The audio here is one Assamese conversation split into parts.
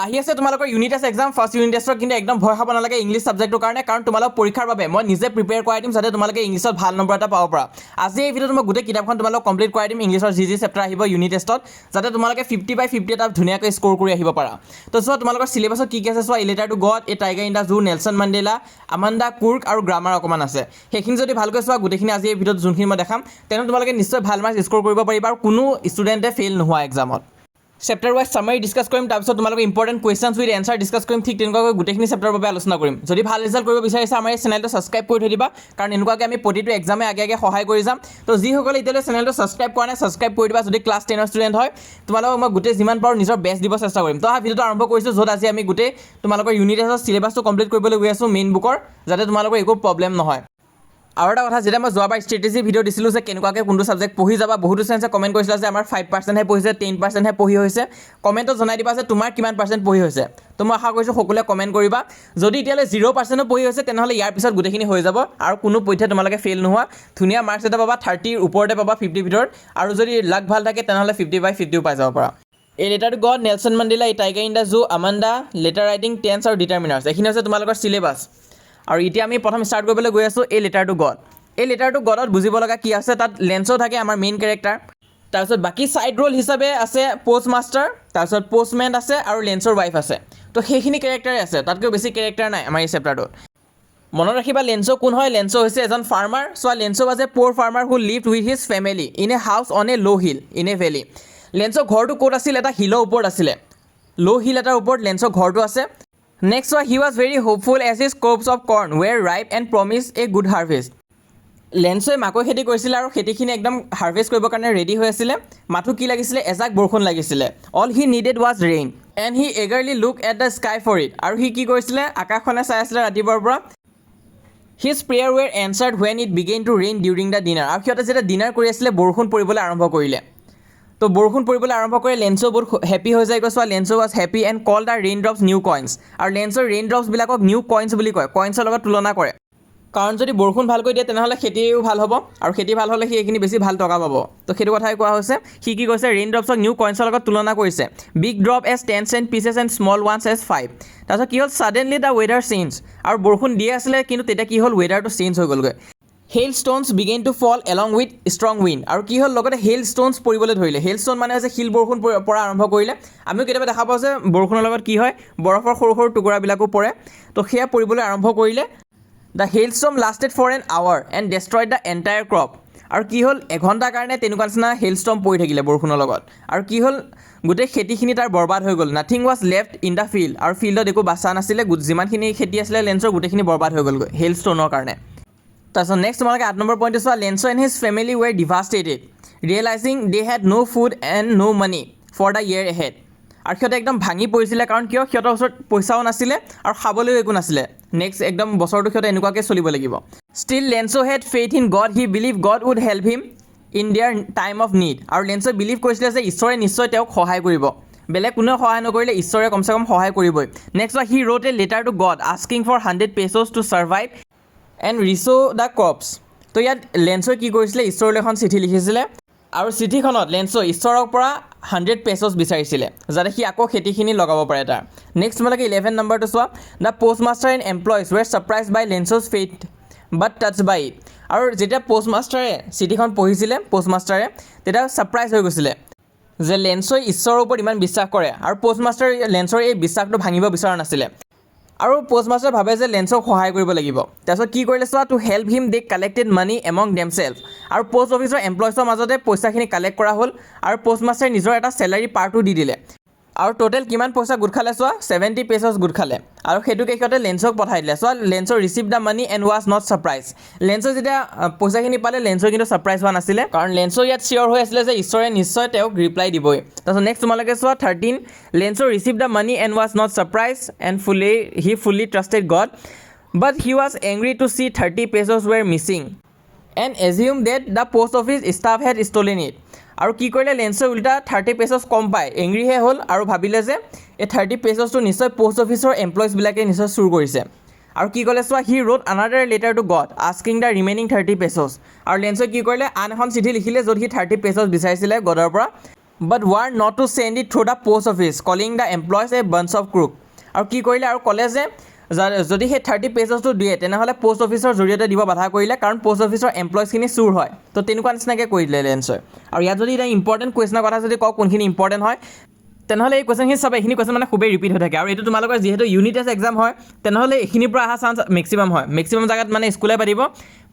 আহি আছে তোমালোকৰ unit test exam first unit টেষ্টৰ কিন্তু একদম ভয় খাব নালাগে ইংলিছ সাবজেক্টৰ কাৰণে কাৰণ তোমালোক পৰীক্ষাৰ বাবে মই নিজে প্ৰিপেয়াৰ কৰাই দিম যাতে তোমালোকে ইংলিছত ভাল নম্বৰ এটা পাব পৰা আজি এই ভিডিঅ'ত মই গোটেই কিতাপখন তোমালোক কমপ্লিট কৰাই দিম ইংলিছৰ যি চেপ্টাৰ আহিব ইউনিট টেষ্টত যাতে তোমালোকে 50/50 এটা ধুনীয়াকৈ স্ক'ৰ কৰি আহিব পাৰা তো চোৱা তোমালোকৰ সিলেবাছত কি কি আছে চোৱা a letter to God a tiger in the zoo Nelson Mandela Amanda কুৰ্ক আৰু গ্ৰামাৰ অকণমান আছে সেইখিনি যদি ভালকৈ চোৱা গোটেইখিনি আজি এই ভিডিঅ'ত যোনখিনি মই দেখাম তেনে তোমালোকে নিশ্চয় ভাল মাৰ্কছ স্ক'ৰ কৰিব পাৰিবা আৰু কোনো ষ্টুডেণ্টে ফেইল নোহোৱা এক্সামত চেপ্টাৰ ৱাইজ সামাৰি ডিছকাছ কৰিম তাৰপিছত তোমালোকৰ important questions with answer discuss কৰিম ঠিক তেনেকুৱাকৈ গোটেইখিনি চেপ্টাৰৰ বাবে আলোচনা কৰিম যদি ভাল ৰিজাল্ট কৰিব বিচাৰিছা আমাৰ এই চেনেলটো ছাবস্ক্ৰাইব কৰি থৈ দিবা কাৰণ এনেকুৱাকৈ আমি প্ৰতিটো এক্সামে আগে সহায় কৰি যাম তো যিসকলে এতিয়ালৈ চেনেলটো ছাবস্ক্ৰাইব কৰা নাই ছাবস্ক্ৰাইব কৰি দিবা যদি ক্লাছ 10ৰ ষ্টুডেণ্ট হয় তোমালোকক মই গোটেই যিমান পাৰোঁ নিজৰ বেষ্ট দিব চেষ্টা কৰিম তো ভিডিঅ'টো আৰম্ভ কৰিছোঁ য'ত আজি আমি গোটেই তোমালোকৰ ইউনিট টেষ্টৰ চিলেবাছটো কমপ্লিট কৰিবলৈ গৈ আছোঁ মেইন বুকৰ যাতে তোমালোকৰ একো প্ৰব্লেম নহয় আৰু এটা কথা যেতিয়া মই যোৱাবাৰ ষ্ট্ৰেটেজি ভিডিঅ' দিছিলোঁ যে কেনেকুৱাকৈ কোনটো ছাবজেক্ট পঢ়ি যাবা বহুতো ষ্টুডেণ্টে কমেণ্ট কৰিছিলে যে আমাৰ 5%হে পঢ়িছে 10%হে পঢ়ি হৈছে কমেণ্টত জনাই দিবা যে তোমাৰ কিমান পাৰ্চেণ্ট পঢ়ি হৈছে তো মই আশা কৰিছোঁ সকলোৱে কমেণ্ট কৰিবা যদি এতিয়ালৈ 0%ও পঢ়ি হৈছে তেনেহ'লে ইয়াৰ পিছত গোটেইখিনি হৈ যাব আৰু কোনো পৰীক্ষা তোমালোকে ফেইল নোহোৱা ধুনীয়া মাৰ্কছ এটা পাবা 30ৰ ওপৰতে পাবা 50 ভিতৰত আৰু যদি লাক ভাল থাকে তেনেহ'লে 50/50 পাই যাব পাৰা এই letter to God Nelson Mandela এই tiger in the zoo Amanda letter writing tense আৰু ডিটাৰমিনাৰ্ছ এইখিনি হৈছে তোমালোকৰ চিলেবাছ আৰু এতিয়া আমি প্ৰথম ষ্টাৰ্ট কৰিবলৈ গৈ আছোঁ এই লেটাৰ টু গড এই লেটাৰ টু গডত বুজিব লগা কি আছে তাত লেন্সো থাকে আমাৰ মেইন কেৰেক্টাৰ তাৰপিছত বাকী ছাইড ৰোল হিচাপে আছে পোষ্ট মাষ্টাৰ তাৰপিছত পোষ্টমেন আছে আৰু লেন্সৰ ৱাইফ আছে তো সেইখিনি কেৰেক্টাৰে আছে তাতকৈ বেছি কেৰেক্টাৰ নাই আমাৰ এই চেপ্টাৰটোত মনত ৰাখিবা লেন্সো কোন হয় লেন্সো হৈছে এজন farmer so' Lencho was a poor farmer who lived with his family in a house on a low' hill in a valley লেন্সৰ ঘৰটো ক'ত আছিল এটা হিলৰ ওপৰত আছিলে ল' হিল এটাৰ ওপৰত লেন্সৰ ঘৰটো আছে next he was very hopeful as his crops of corn were ripe and promise a good harvest লেন্সই মাকৈ খেতি কৰিছিলে আৰু খেতিখিনি একদম হাৰ্ভেষ্ট কৰিবৰ কাৰণে ৰেডি হৈ আছিলে মাথো কি লাগিছিলে এজাক বৰষুণ লাগিছিলে all he needed was rain and he eagerly look at the sky for it আৰু সি কি কৰিছিলে আকাশখনে চাই আছিলে ৰাতিপুৱাৰ পৰা his prayer were answered when it began to rain during the dinner আৰু সিহঁতে যেতিয়া ডিনাৰ কৰি আছিলে বৰষুণ পৰিবলৈ আৰম্ভ কৰিলে তো বৰষুণ পৰিবলৈ আৰম্ভ কৰি লেন্সো বহুত হেপী হৈ যায় গৈছে Lencho was happy and call the rain drops new coins আৰু লেন্সৰ ৰেইন ড্ৰপছবিলাকক নিউ কইনছ বুলি কয় কইনছৰ লগত তুলনা কৰে কাৰণ যদি বৰষুণ ভালকৈ দিয়ে তেনেহ'লে খেতিও ভাল হ'ব আৰু খেতি ভাল হ'লে সি এইখিনি বেছি ভাল টকা পাব তো সেইটো কথাই কোৱা হৈছে সি কি কৈছে ৰেইন ড্ৰপছক নিউ কইনছৰ লগত তুলনা কৰিছে big drop as 10 cent pieces and small ones as 5 তাৰপিছত কি হ'ল ছাডেনলি দ্য ৱেডাৰ চেঞ্জ আৰু বৰষুণ দিয়ে আছিলে কিন্তু তেতিয়া কি হ'ল ৱেডাৰটো চেঞ্জ হৈ গ'লগৈ hail stones began to fall along with strong wind আৰু কি হ'ল লগতে হেইল ষ্ট'নছ পৰিবলৈ ধৰিলে হেইল ষ্ট'ন মানে হৈছে শিল বৰষুণ পৰা আৰম্ভ কৰিলে আমিও কেতিয়াবা দেখা পাওঁ যে বৰষুণৰ লগত কি হয় বৰফৰ সৰু সৰু টুকুৰাবিলাকো পৰে তো সেয়া পৰিবলৈ আৰম্ভ কৰিলে the hailstorm lasted for an hour and destroyed the entire crop আৰু কি হ'ল এঘণ্টাৰ কাৰণে তেনেকুৱা নিচিনা হেইলষ্টৰ্ম পৰি থাকিলে বৰষুণৰ লগত আৰু কি হ'ল গোটেই খেতিখিনি তাৰ বৰবাদ হৈ গ'ল nothing was left in the field আৰু ফিল্ডত একো বাচা নাছিলে যিমানখিনি খেতি আছিলে লেন্সৰ গোটেইখিনি বৰবাদ হৈ গ'লগৈ হেইলষ্টৰ্মৰ কাৰণে তাৰপিছত নেক্সট তোমালোকে 8 নম্বৰ পইণ্টটো চোৱা Lencho and his family were devastated realising they had no' food and no' money for the year ahead আৰু সিহঁতে একদম ভাঙি পৰিছিলে কাৰণ কিয় সিহঁতৰ ওচৰত পইচাও নাছিলে আৰু খাবলৈও একো নাছিলে নেক্সট একদম বছৰটো সিহঁতে এনেকুৱাকৈ চলিব লাগিব still Lencho had faith in God he believe God would help him in their time of need আৰু লেন্সই বিলিভ কৰিছিলে যে ঈশ্বৰে নিশ্চয় তেওঁক সহায় কৰিব বেলেগ কোনেও সহায় নকৰিলে ঈশ্বৰে কমচে কম সহায় কৰিবই next he wrote a letter to God asking for 100 pesos to survive and resow the crops তো ইয়াত লেন্সই কি কৰিছিলে ঈশ্বৰলৈ এখন চিঠি লিখিছিলে আৰু চিঠিখনত লেন্সো ঈশ্বৰৰ পৰা 100 pesos বিচাৰিছিলে যাতে সি আকৌ খেতিখিনি লগাব পাৰে তাৰ নেক্সট তোমালোকে 11 নম্বৰটো চোৱা the post master and employees were surprised by Lencho's faith but touch by it আৰু যেতিয়া পোষ্ট মাষ্টাৰে চিঠিখন পঢ়িছিলে পোষ্ট মাষ্টাৰে তেতিয়া ছাৰপ্ৰাইজ হৈ গৈছিলে যে লেন্সই ঈশ্বৰৰ ওপৰত ইমান বিশ্বাস কৰে আৰু পোষ্ট মাষ্টাৰে লেন্সৰ এই বিশ্বাসটো ভাঙিব বিচৰা নাছিলে আৰু পোষ্ট মাষ্টাৰ ভাবে যে লেন্সক সহায় কৰিব লাগিব তাৰপিছত কি কৰিলে চোৱা to help him they collected money among themselves আৰু পোষ্ট অফিচৰ এমপ্লয়িজৰ মাজতে পইচাখিনি কালেক্ট কৰা হ'ল আৰু পোষ্ট মাষ্টাৰে নিজৰ এটা চেলাৰী পাৰ্টো দি দিলে আৰু টোটেল কিমান পইচা গোট খালে চোৱা 70 pesos গোট খালে আৰু সেইটোকে সিহঁতে লেন্সক পঠাই দিলে চোৱা Lencho receive the money and was not surprise লেন্সৰ যেতিয়া পইচাখিনি পালে লেন্সৰ কিন্তু ছাৰপ্ৰাইজ হোৱা নাছিলে কাৰণ লেন্সৰ ইয়াত চিয়'ৰ হৈ আছিলে যে ঈশ্বৰে নিশ্চয় তেওঁক ৰিপ্লাই দিবই তাৰপিছত নেক্সট তোমালোকে চোৱা 13 Lencho receive the money and was not surprise and he fully trusted God but he was angry to see 30 pesos were missing and assume that the post office staff had stolen it আৰু কি কৰিলে লেন্সই উল্টা 30 pesos কম পায় এংগ্ৰিহে হ'ল আৰু ভাবিলে যে এই 30 pesosটো নিশ্চয় পোষ্ট অফিচৰ এমপ্লয়িজবিলাকে নিশ্চয় চুৰ কৰিছে আৰু কি ক'লে চোৱা he wrote another letter to God asking the remaining 30 pesos আৰু লেন্সই কি কৰিলে আন এখন চিঠি লিখিলে য'ত সি 30 pesos বিচাৰিছিলে গডৰ পৰা but were not to send it through the post office, calling the employees a bunch of crook. আৰু কি কৰিলে আৰু ক'লে যে যদি সেই 30 পেজছটো দিয়ে তেনেহ'লে পোষ্ট অফিচৰ জৰিয়তে দিব বাধা কৰিলে কাৰণ পোষ্ট অফিচৰ এমপ্লয়িজখিনি চুৰ হয় তো তেনেকুৱা নিচিনাকৈ কৰি দিলে লেন্সই আৰু ইয়াত যদি এটা ইম্পৰ্টেণ্ট কুৱেশ্যনৰ কথা যদি কওঁ কোনখিনি ইম্পৰ্টেণ্ট হয় তেনেহ'লে এই কুৱেশ্যনখিনি চাব এইখিনি কুৱেশ্যন মানে খুবেই ৰিপিট হৈ থাকে আৰু এইটো তোমালোকৰ যিহেতু ইউনিট টেষ্ট এক্সাম হয় তেনেহ'লে এইখিনিৰ পৰা অহা চান্স মেক্সিমাম হয় মেক্সিমাম জেগাত মানে স্কুলে পাতিব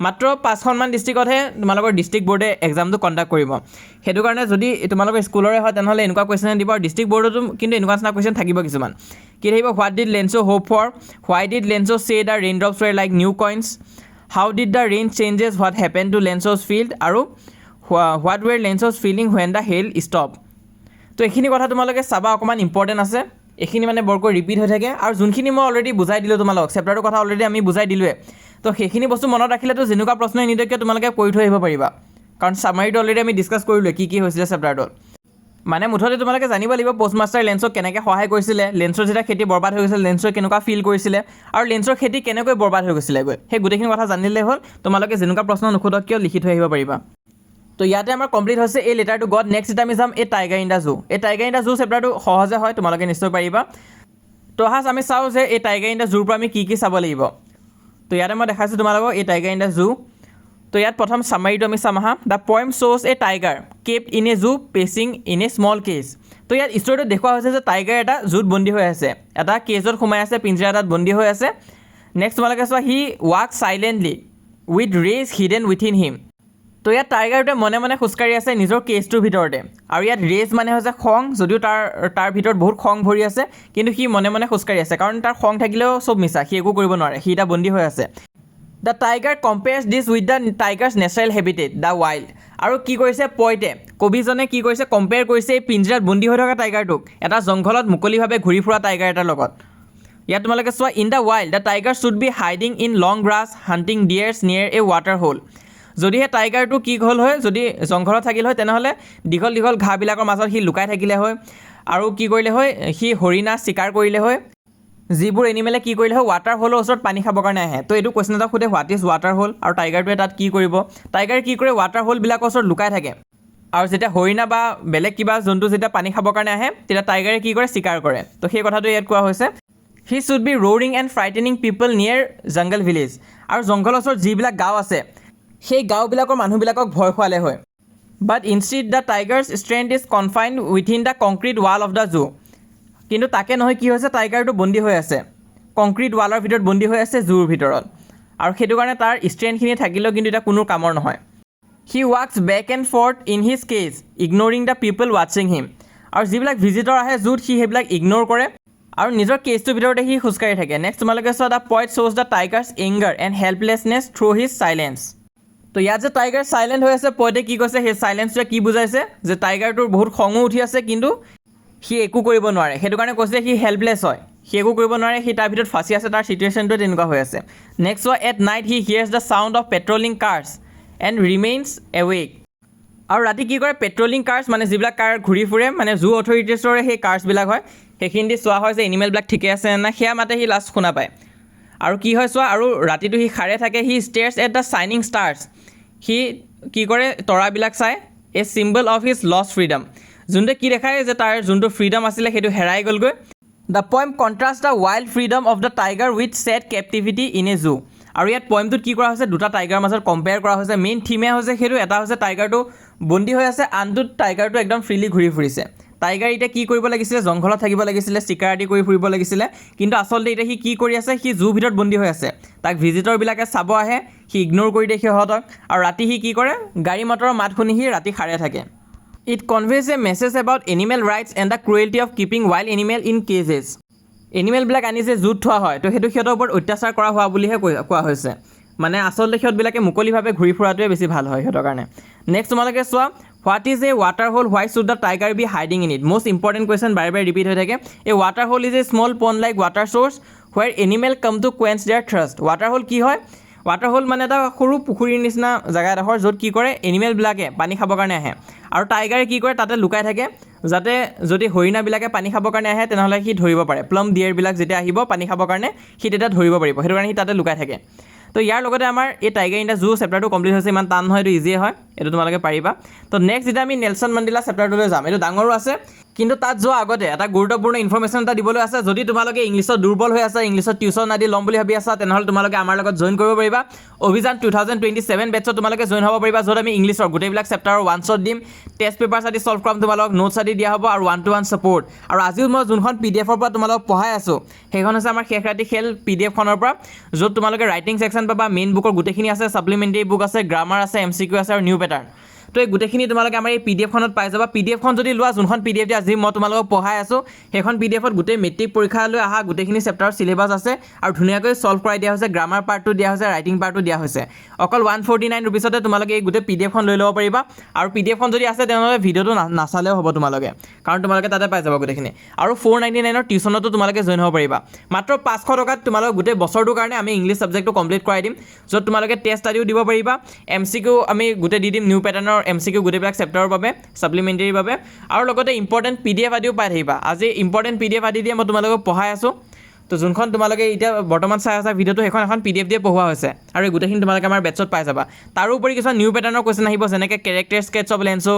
মাত্ৰ 5খনমান ডিষ্ট্ৰিক্টতহে তোমালোকৰ ডিষ্ট্ৰিক্ট বৰ্ডে এক্সামটো কণ্ডাক্ট কৰিব সেইটো কাৰণে যদি তোমালোকৰ স্কুলৰে হয় তেনেহ'লে এনেকুৱা কুৱেশ্যন দিব আৰু ডিষ্ট্ৰিক্ট বৰ্ডতো কিন্তু এনেকুৱা নিচিনা কুৱেশ্যন থাকিব কিছুমান কি থাকিব what did Lencho hope for why did Lencho say the rain drops were like new coins how did the rain changes what happen to Lencho's field আৰু what were Lencho's feeling when the hail stop তো এইখিনি কথা তোমালোকে চাবা অকণমান ইম্পৰ্টেণ্ট আছে এইখিনি মানে বৰকৈ ৰিপিট হৈ থাকে আৰু যোনখিনি মই অলৰেডি বুজাই দিলোঁ তোমালোকক চেপ্টাৰটোৰ কথা অলৰেডি আমি বুজাই দিলোঁৱে তো সেইখিনি বস্তু মনত ৰাখিলেতো যেনেকুৱা প্ৰশ্নই নিদিয়কৈ তোমালোকে কৰি থৈ আহিব পাৰিবা কাৰণ ছামাৰীটো অলৰেডি আমি ডিছকাছ কৰিলোঁৱে কি হৈছিলে চেপ্টাৰটোত মানে মুঠতে তোমালোকে জানিব লাগিব পোষ্টমাষ্টাৰ লেন্সক কেনেকৈ সহায় কৰিছিলে লেন্সৰ যেতিয়া খেতি বৰবাদ হৈ গৈছিলে লেন্সৰ কেনেকুৱা ফিল কৰিছিলে আৰু লেন্সৰ খেতি কেনেকৈ বৰবাদ হৈ গৈছিলে গৈ সেই গোটেইখিনি কথা জানিলেই হ'ল তোমালোকে যেনেকুৱা প্ৰশ্ন নুসুধক কিয় লিখি থৈ আহিব পাৰিবা তো ইয়াতে আমাৰ কমপ্লিট হৈছে এই লেটাৰটো গড নেক্সট এটা আমি যাম এই টাইগাৰ ইন দ্য জু এই টাইগাৰ ইন দ্য জু চেপ্টাৰটো সহজে হয় তোমালোকে নিশ্চয় পাৰিবা তো হাজ আমি চাওঁ যে এই টাইগাৰ ইন দ্য জুৰ পৰা আমি কি চাব লাগিব তো ইয়াতে মই দেখাইছোঁ তোমালোকক এই টাইগাৰ ইন দ্য জু তো ইয়াত প্ৰথম ছামাৰীটো আমি চাম আহা দ্য পয়েম শ্ব'জ a tiger kept in a zoo pacing in a small cage তো ইয়াত ষ্টৰিটো দেখুওৱা হৈছে যে টাইগাৰ এটা জুত বন্দী হৈ আছে এটা কেজত সোমাই আছে পিঞ্জৰা এটাত বন্দী হৈ আছে নেক্সট তোমালোকে চোৱা he walk silently with rage hidden within him তো ইয়াত টাইগাৰটোৱে মনে মনে খোজকাঢ়ি আছে নিজৰ কেজটোৰ ভিতৰতে আৰু ইয়াত ৰেজ মানে হৈছে খং যদিও তাৰ ভিতৰত বহুত খং ভৰি আছে কিন্তু সি মনে মনে খোজকাঢ়ি আছে কাৰণ তাৰ খং থাকিলেও চব মিছা সি একো কৰিব নোৱাৰে সি এটা বন্দী হৈ আছে the tiger compares this with the tiger's natural habitat the wild আৰু কি কৰিছে পইণ্টে কবিজনে কি কৰিছে কম্পেয়াৰ কৰিছে এই পিঞ্জৰাত বন্দী হৈ থকা টাইগাৰটোক এটা জংঘলত মুকলিভাৱে ঘূৰি ফুৰা টাইগাৰ এটাৰ লগত ইয়াত তোমালোকে চোৱা in the wild the tiger should be hiding in long grass hunting deers near a water hole যদিহে টাইগাৰটো কি হ'ল হয় যদি জংঘলত থাকিল হয় তেনেহ'লে দীঘল দীঘল ঘাঁহবিলাকৰ মাজত সি লুকাই থাকিলে হয় আৰু কি কৰিলে হয় সি হৰিণা চিকাৰ কৰিলে হয় যিবোৰ এনিমেলে কি কৰিলে হয় ৱাটাৰ হ'লৰ ওচৰত পানী খাবৰ কাৰণে আহে তো এইটো কুৱেশ্যন এটা সোধে হোৱাট ইজ ৱাটাৰ হ'ল আৰু টাইগাৰটোৱে তাত কি কৰিব টাইগাৰে কি কৰে ৱাটাৰ হ'লবিলাকৰ ওচৰত লুকাই থাকে আৰু যেতিয়া হৰিণা বা বেলেগ কিবা জন্তু যেতিয়া পানী খাবৰ কাৰণে আহে তেতিয়া টাইগাৰে কি কৰে চিকাৰ কৰে তো সেই কথাটো ইয়াত কোৱা হৈছে he should be roaring and frightening people near jungle village আৰু জংঘলৰ ওচৰত যিবিলাক গাঁও আছে সেই গাঁওবিলাকৰ মানুহবিলাকক ভয় খুৱালে হয় but instead the tiger's strength is confined within the concrete wall of the zoo কিন্তু তাকে নহয় কি হৈছে টাইগাৰটো বন্দী হৈ আছে কংক্ৰিট ৱালৰ ভিতৰত বন্দী হৈ আছে জুৰ ভিতৰত আৰু সেইটো কাৰণে তাৰ ষ্ট্ৰেংথখিনি থাকিলেও কিন্তু এতিয়া কোনো কামৰ নহয় he walks back and forth in his cage ignoring the people ৱাটছিং হিম আৰু যিবিলাক ভিজিটৰ আহে জুত সি সেইবিলাক ইগন'ৰ কৰে আৰু নিজৰ কেজটোৰ ভিতৰতে সি খোজকাঢ়ি থাকে নেক্সট তোমালোকে চোৱা দ্য পইণ্ট শ্ব'জ the tiger's anger and helplessness through his silence তো ইয়াত যে টাইগাৰ চাইলেণ্ট হৈ আছে পইণ্টে কি কৈছে সেই চাইলেঞ্চটোৱে কি বুজাইছে যে টাইগাৰটোৰ বহুত খঙো উঠি আছে কিন্তু সি একো কৰিব নোৱাৰে সেইটো কাৰণে কৈছে সি হেল্পলেছ হয় সি একো কৰিব নোৱাৰে সি তাৰ ভিতৰত ফাঁচি আছে তাৰ চিটুৱেশ্যনটোৱে তেনেকুৱা হৈ আছে নেক্সট চোৱা at night he hears the sound of patrolling cars and remains awake আৰু ৰাতি কি কৰে পেট্ৰলিং কাৰ্ছ মানে যিবিলাক কাৰ ঘূৰি ফুৰে মানে জু অথৰিটিছৰে সেই কাৰ্ছবিলাক হয় সেইখিনি দি চোৱা হয় যে এনিমেলবিলাক ঠিকে আছে নে নাই সেয়া মাতে সি লাষ্ট শুনা পায় আৰু কি হয় চোৱা আৰু ৰাতিটো সি সাৰে থাকে he stares at the shining stars সি কি কৰে তৰাবিলাক চাই a symbol of his lost freedom যোনটোৱে কি দেখায় যে তাৰ যোনটো ফ্ৰীডম আছিলে সেইটো হেৰাই গ'লগৈ the poem contrast the wild freedom of the tiger with sad captivity in a zoo আৰু ইয়াত পয়েমটোত কি কৰা হৈছে দুটা টাইগাৰৰ মাজত কম্পেয়াৰ কৰা হৈছে মেইন থিমে হৈছে সেইটো এটা হৈছে টাইগাৰটো বন্দী হৈ আছে আনটোত টাইগাৰটো একদম ফ্ৰীলি ঘূৰি ফুৰিছে টাইগাৰ এতিয়া কি কৰিব লাগিছিলে জংঘলত থাকিব লাগিছিলে চিকাৰ আদি কৰি ফুৰিব লাগিছিলে কিন্তু আচলতে এতিয়া সি কি কৰি আছে সি জু ভিতৰত বন্দী হৈ আছে তাক ভিজিটৰবিলাকে চাব আহে সি ইগন'ৰ কৰি দিয়ে সিহঁতক আৰু ৰাতি সি কি কৰে গাড়ী মটৰৰ মাত শুনি সি ৰাতি সাৰে থাকে it conveys a message about animal rights and the cruelty of keeping wild animal in cages এনিমেলবিলাক আনি যে জুত থোৱা হয় তো সেইটো সিহঁতৰ ওপৰত অত্যাচাৰ কৰা হোৱা বুলিহে কোৱা হৈছে মানে আচলতে সিহঁতবিলাকে মুকলিভাৱে ঘূৰি ফুৰাটোৱে বেছি ভাল হয় সিহঁতৰ কাৰণে নেক্সট তোমালোকে চোৱা what is a water hole why should the tiger be hiding in it most important question বাৰে বাৰে ৰিপিট হৈ থাকে এই water hole is a small pond like water source where animal come to quench their thirst water hole কি হয় ৱাটাৰ হোল মানে এটা সৰু পুখুৰীৰ নিচিনা জেগা এডোখৰ য'ত কি কৰে এনিমেলবিলাকে পানী খাবৰ কাৰণে আহে আৰু টাইগাৰে কি কৰে তাতে লুকাই থাকে যাতে যদি হৰিণাবিলাকে পানী খাবৰ কাৰণে আহে তেনেহ'লে সি ধৰিব পাৰে প্লাম ডিয়াৰবিলাক যেতিয়া আহিব পানী খাবৰ কাৰণে সি তেতিয়া ধৰিব পাৰিব সেইটো কাৰণে সি তাতে লুকাই থাকে তো ইয়াৰ লগতে আমাৰ এই টাইগাৰ ইন দ্য জু চেপ্টাৰটো কমপ্লিট হৈছে ইমান টান নহয় এইটো ইজিয়ে হয় এইটো তোমালোকে পাৰিবা তো নেক্সট যেতিয়া আমি নেলছন মেণ্ডেলা চেপ্টাৰটোলৈ যাম এইটো ডাঙৰো আছে কিন্তু তাত যোৱা আগতে এটা গুৰুত্বপূৰ্ণ ইনফৰমেশ্যন এটা দিবলৈ আছে যদি তোমালোকে ইংলিছত দুৰ্বল হৈ আছে ইংলিছত টিউশ্যন আদি ল'ম বুলি ভাবি আছা তেনেহ'লে তোমালোকে আমাৰ লগত জইন কৰিব পাৰিবা অভিযান 2027 বেটছত তোমালোকে জইন হ'ব পাৰিবা য'ত আমি ইংলিছৰ গোটেইবিলাক চেপ্টাৰৰ ওৱান শ্বট দিম টেষ্ট পেপাৰ্ছ আদি ছল্ভ কৰাম তোমালোকক নোটছ আদি দিয়া হ'ব আৰু 1-to-1 ছাপোৰ্ট আৰু আজিও মই যোনখন PDF-ৰ পৰা তোমালোকক পঢ়াই আছোঁ সেইখন হৈছে আমাৰ শেষ ৰাতি খেল PDF-খনৰ পৰা য'ত তোমালোকে ৰাইটিং ছেকশ্যন পাবা মেইন বুকৰ গোটেইখিনি আছে ছাপ্লিমেণ্টাৰী বুক আছে গ্ৰামাৰ আছে MCQ আছে আৰু নিউ পেটাৰ্ণ তো এই গোটেইখিনি তোমালোকে আমাৰ এই PDF-খনত পাই যাবা PDF-খন যদি লোৱা যোনখন PDF আজি মই তোমালোকক পঢ়াই আছোঁ সেইখন PDF-ত গোটেই মেট্ৰিক পৰীক্ষালৈ অহা গোটেইখিনি চেপ্টাৰৰ চিলেবাছ আছে আৰু ধুনীয়াকৈ ছল্ভ কৰাই দিয়া হৈছে গ্ৰামাৰ পাৰ্টটো দিয়া হৈছে ৰাইটিং পাৰ্টটো দিয়া হৈছে অকল 149 ৰুপিছতে তোমালোকে এই গোটেই PDF-খন লৈ ল'ব পাৰিবা আৰু PDF-খন যদি আছে তেনেহ'লে ভিডিঅ'টো নাচালেও হ'ব তোমালোকে কাৰণ তোমালোকে তাতে পাই যাবা গোটেইখিনি আৰু 499ৰ টিউশ্যনতো তোমালোকে জইন হ'ব পাৰিবা মাত্ৰ 500 টকাত তোমালোক গোটেই বছৰটোৰ কাৰণে আমি ইংলিছ ছাবজেক্টটো কমপ্লিট কৰাই দিম য'ত তোমালোকে টেষ্ট আদিও দিব পাৰিবা MCQ আমি গোটেই দি দিম নিউ পেটাৰ্ণৰ MCQ গোটেইবিলাক চেপ্টাৰৰ বাবে ছাপ্লিমেণ্টাৰীৰ বাবে আৰু লগতে ইম্পৰ্টেণ্ট PDF আদিও পাই থাকিবা আজি ইম্পৰ্টেণ্ট PDF আদি দিয়ে মই তোমালোকক পঢ়াই আছোঁ তো যোনখন তোমালোকে এতিয়া বৰ্তমান চাই আছা ভিডিঅ'টো সেইখন এখন PDF দিয়ে পঢ়োৱা হৈছে আৰু এই গোটেইখিনি তোমালোকে আমাৰ বেটছত পাই যাবা তাৰোপৰি কিছুমান নিউ পেটাৰ্ণৰ কুৱেশ্যন আহিব যেনেকৈ character sketch of Lencho